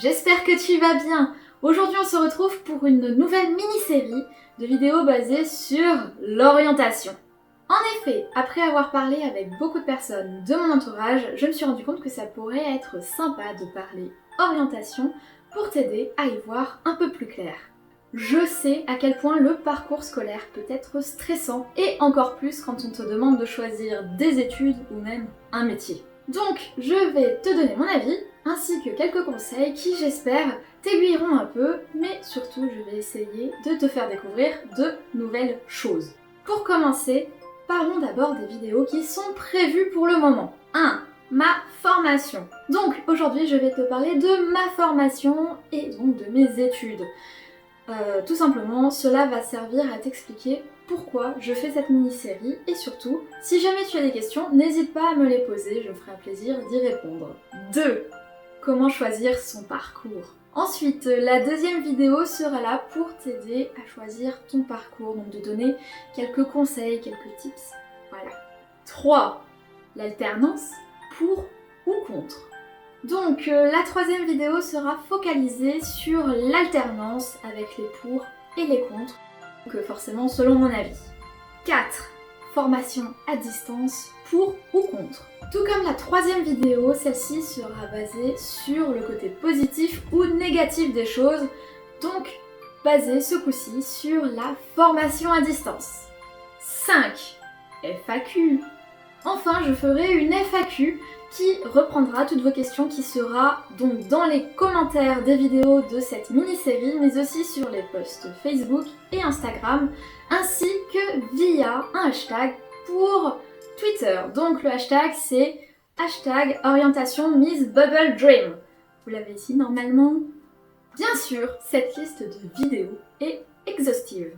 j'espère que tu vas bien. Aujourd'hui on se retrouve pour une nouvelle mini-série de vidéos basées sur l'orientation. En effet, après avoir parlé avec beaucoup de personnes de mon entourage, je me suis rendu compte que ça pourrait être sympa de parler orientation pour t'aider à y voir un peu plus clair. Je sais à quel point le parcours scolaire peut être stressant et encore plus quand on te demande de choisir des études ou même un métier. Donc, je vais te donner mon avis ainsi que quelques conseils qui, j'espère, t'aiguilleront un peu, mais surtout, je vais essayer de te faire découvrir de nouvelles choses. Pour commencer, parlons d'abord des vidéos qui sont prévues pour le moment. 1. Ma formation. Donc, aujourd'hui, je vais te parler de ma formation et donc de mes études. Tout simplement, cela va servir à t'expliquer pourquoi je fais cette mini-série et surtout, si jamais tu as des questions, n'hésite pas à me les poser, je me ferai un plaisir d'y répondre. 2. Comment choisir son parcours. Ensuite, la deuxième vidéo sera là pour t'aider à choisir ton parcours, donc de donner quelques conseils, quelques tips. Voilà. 3. L'alternance, pour ou contre. Donc la troisième vidéo sera focalisée sur l'alternance avec les pour et les contre, donc forcément selon mon avis. 4. Formation à distance, pour ou contre. Tout comme la troisième vidéo, celle-ci sera basée sur le côté positif ou négatif des choses, donc basée ce coup-ci sur la formation à distance. 5. FAQ. Enfin, je ferai une FAQ qui reprendra toutes vos questions, qui sera donc dans les commentaires des vidéos de cette mini-série, mais aussi sur les posts Facebook et Instagram, ainsi que via un hashtag pour Twitter. Donc le hashtag c'est hashtag orientation Miss Bubble Dream. Vous l'avez ici normalement. Bien sûr, cette liste de vidéos est exhaustive.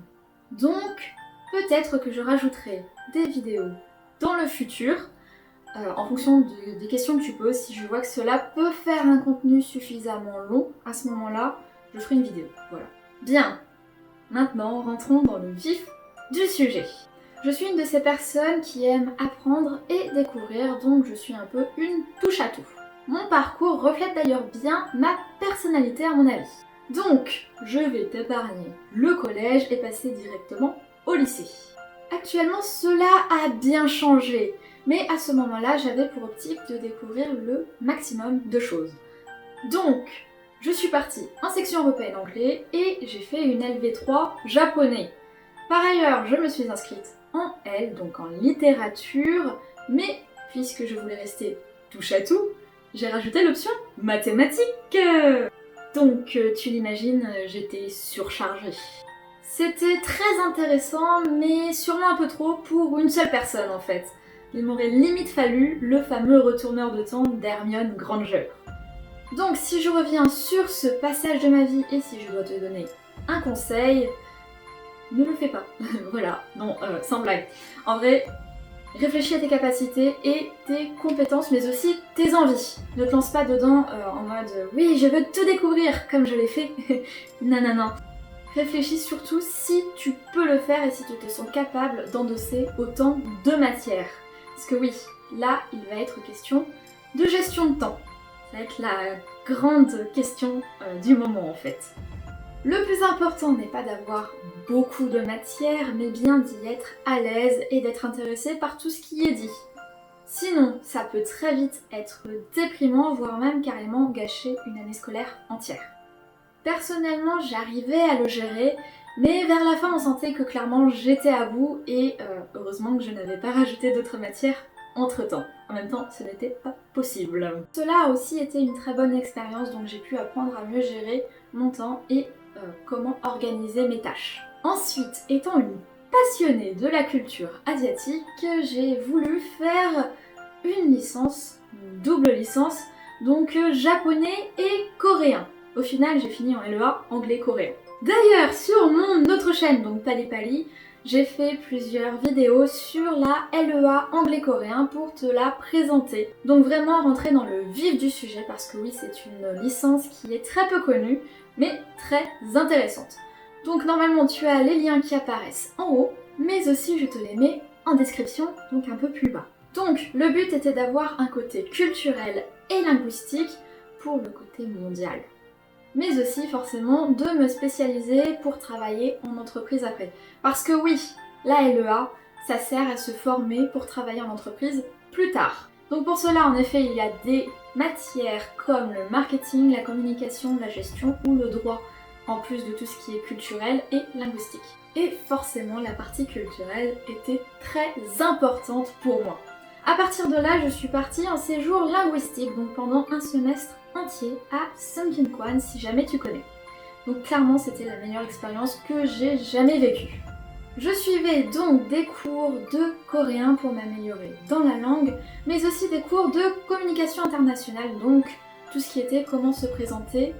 Donc peut-être que je rajouterai des vidéos dans le futur, en fonction des questions que tu poses, si je vois que cela peut faire un contenu suffisamment long, à ce moment-là, je ferai une vidéo. Voilà. Bien. Maintenant, rentrons dans le vif du sujet. Je suis une de ces personnes qui aiment apprendre et découvrir, donc je suis un peu une touche à tout. Mon parcours reflète d'ailleurs bien ma personnalité à mon avis. Donc, je vais t'épargner le collège et passer directement au lycée. Actuellement, cela a bien changé, mais à ce moment-là, j'avais pour optique de découvrir le maximum de choses. Donc, je suis partie en section européenne anglais et j'ai fait une LV3 japonais. Par ailleurs, je me suis inscrite en L, donc en littérature, mais puisque je voulais rester touche à tout, j'ai rajouté l'option mathématiques. Donc, tu l'imagines, j'étais surchargée. C'était très intéressant, mais sûrement un peu trop pour une seule personne en fait. Il m'aurait limite fallu le fameux retourneur de temps d'Hermione Granger. Donc si je reviens sur ce passage de ma vie et si je dois te donner un conseil, ne le fais pas. Voilà, non, sans blague. En vrai, réfléchis à tes capacités et tes compétences, mais aussi tes envies. Ne te lance pas dedans en mode « oui, je veux tout découvrir » comme je l'ai fait. Non, non, non. Réfléchis surtout si tu peux le faire et si tu te sens capable d'endosser autant de matières. Parce que oui, là, il va être question de gestion de temps. Ça va être la grande question du moment en fait. Le plus important n'est pas d'avoir beaucoup de matière, mais bien d'y être à l'aise et d'être intéressé par tout ce qui est dit. Sinon, ça peut très vite être déprimant, voire même carrément gâcher une année scolaire entière. Personnellement, j'arrivais à le gérer, mais vers la fin, on sentait que clairement j'étais à bout et heureusement que je n'avais pas rajouté d'autres matières entre-temps. En même temps, ce n'était pas possible. Cela a aussi été une très bonne expérience, donc j'ai pu apprendre à mieux gérer mon temps et comment organiser mes tâches. Ensuite, étant une passionnée de la culture asiatique, j'ai voulu faire une licence, une double licence, donc japonais et coréen. Au final, j'ai fini en LEA anglais-coréen. D'ailleurs, sur mon autre chaîne, donc Pali Pali, j'ai fait plusieurs vidéos sur la LEA anglais-coréen pour te la présenter. Donc vraiment rentrer dans le vif du sujet parce que oui, c'est une licence qui est très peu connue, mais très intéressante. Donc normalement, tu as les liens qui apparaissent en haut, mais aussi je te les mets en description, donc un peu plus bas. Donc le but était d'avoir un côté culturel et linguistique pour le côté mondial. mais aussi forcément de me spécialiser pour travailler en entreprise après. Parce que oui, la LEA, ça sert à se former pour travailler en entreprise plus tard. Donc pour cela, en effet, il y a des matières comme le marketing, la communication, la gestion ou le droit, en plus de tout ce qui est culturel et linguistique. Et forcément, la partie culturelle était très importante pour moi. À partir de là, je suis partie en séjour linguistique, donc pendant un semestre entier à Sungkyunkwan, si jamais tu connais. Donc clairement, c'était la meilleure expérience que j'ai jamais vécue. Je suivais donc des cours de coréen pour m'améliorer dans la langue, mais aussi des cours de communication internationale, donc tout ce qui était comment se présenter,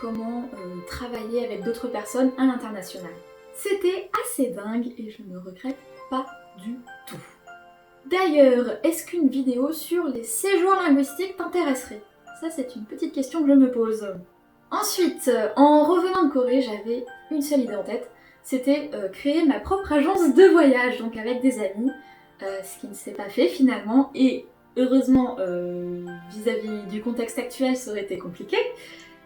comment travailler avec d'autres personnes à l'international. C'était assez dingue et je ne regrette pas du tout. D'ailleurs, est-ce qu'une vidéo sur les séjours linguistiques t'intéresserait? Ça, c'est une petite question que je me pose. Ensuite, en revenant de Corée, j'avais une seule idée en tête, c'était créer ma propre agence de voyage, donc avec des amis, ce qui ne s'est pas fait finalement, et heureusement, vis-à-vis du contexte actuel, ça aurait été compliqué,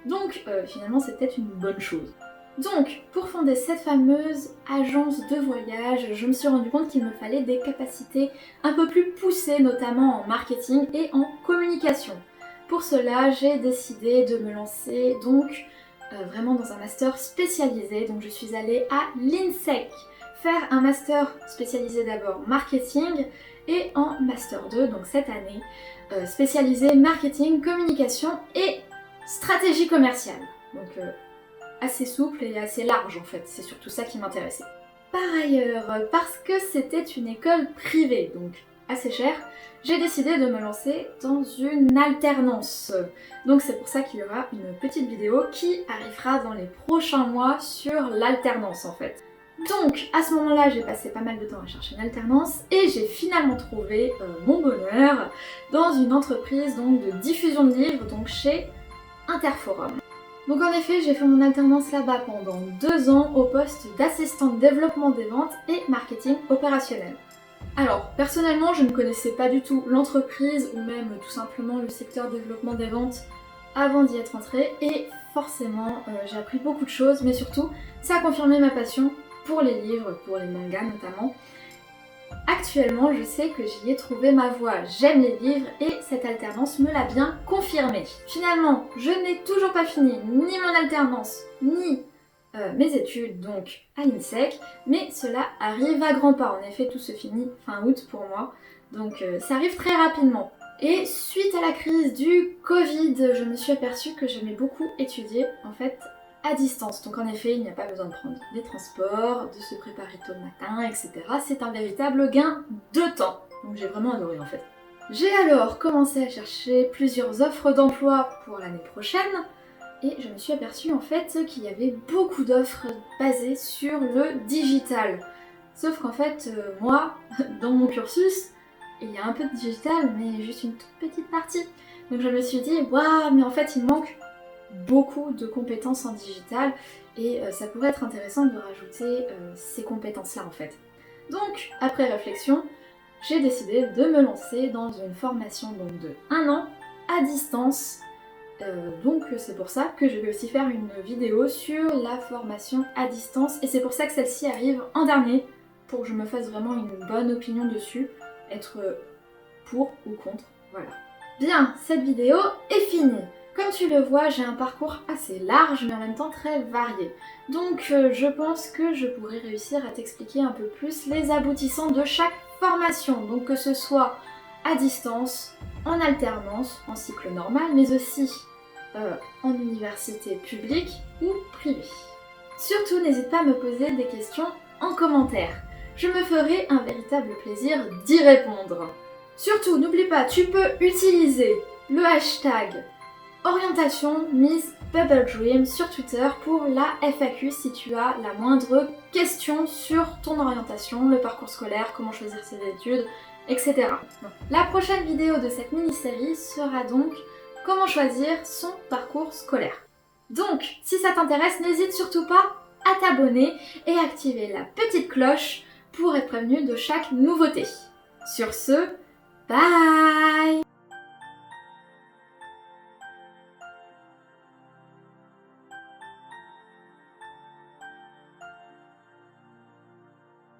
donc finalement c'est peut-être une bonne chose. Donc, pour fonder cette fameuse agence de voyage, je me suis rendu compte qu'il me fallait des capacités un peu plus poussées, notamment en marketing et en communication. Pour cela, j'ai décidé de me lancer donc vraiment dans un master spécialisé. Donc je suis allée à l'INSEC faire un master spécialisé d'abord marketing et en master 2, donc cette année, spécialisé marketing, communication et stratégie commerciale. Donc assez souple et assez large en fait, c'est surtout ça qui m'intéressait. Par ailleurs, parce que c'était une école privée, donc assez chère, j'ai décidé de me lancer dans une alternance. Donc c'est pour ça qu'il y aura une petite vidéo qui arrivera dans les prochains mois sur l'alternance en fait. Donc à ce moment-là, j'ai passé pas mal de temps à chercher une alternance et j'ai finalement trouvé mon bonheur dans une entreprise donc, de diffusion de livres, donc chez Interforum. Donc en effet, j'ai fait mon alternance là-bas pendant 2 ans au poste d'assistante développement des ventes et marketing opérationnel. Alors, personnellement, je ne connaissais pas du tout l'entreprise ou même tout simplement le secteur développement des ventes avant d'y être entrée et forcément, j'ai appris beaucoup de choses, mais surtout, ça a confirmé ma passion pour les livres, pour les mangas notamment. Actuellement, je sais que j'y ai trouvé ma voie, j'aime les livres et cette alternance me l'a bien confirmé. Finalement, je n'ai toujours pas fini ni mon alternance, ni mes études donc à l'INSEC, mais cela arrive à grands pas. En effet, tout se finit fin août pour moi, donc ça arrive très rapidement. Et suite à la crise du Covid, je me suis aperçue que j'aimais beaucoup étudier en fait à distance. Donc en effet, il n'y a pas besoin de prendre des transports, de se préparer tôt le matin, etc. C'est un véritable gain de temps. Donc j'ai vraiment adoré en fait. J'ai alors commencé à chercher plusieurs offres d'emploi pour l'année prochaine et je me suis aperçue en fait qu'il y avait beaucoup d'offres basées sur le digital. Sauf qu'en fait, moi, dans mon cursus, il y a un peu de digital, mais juste une toute petite partie. Donc je me suis dit, waouh, mais en fait il manque beaucoup de compétences en digital et ça pourrait être intéressant de rajouter ces compétences-là en fait. Donc, après réflexion, j'ai décidé de me lancer dans une formation donc, de 1 an à distance. Donc c'est pour ça que je vais aussi faire une vidéo sur la formation à distance et c'est pour ça que celle-ci arrive en dernier pour que je me fasse vraiment une bonne opinion dessus, être pour ou contre, voilà. Bien, cette vidéo est finie. Comme tu le vois, j'ai un parcours assez large mais en même temps très varié. Donc je pense que je pourrais réussir à t'expliquer un peu plus les aboutissants de chaque formation. Donc que ce soit à distance, en alternance, en cycle normal, mais aussi en université publique ou privée. Surtout, n'hésite pas à me poser des questions en commentaire. Je me ferai un véritable plaisir d'y répondre. Surtout, n'oublie pas, tu peux utiliser le hashtag orientation Miss Bubble Dream sur Twitter pour la FAQ si tu as la moindre question sur ton orientation, le parcours scolaire, comment choisir ses études, etc. La prochaine vidéo de cette mini-série sera donc comment choisir son parcours scolaire. Donc, si ça t'intéresse, n'hésite surtout pas à t'abonner et activer la petite cloche pour être prévenu de chaque nouveauté. Sur ce, bye!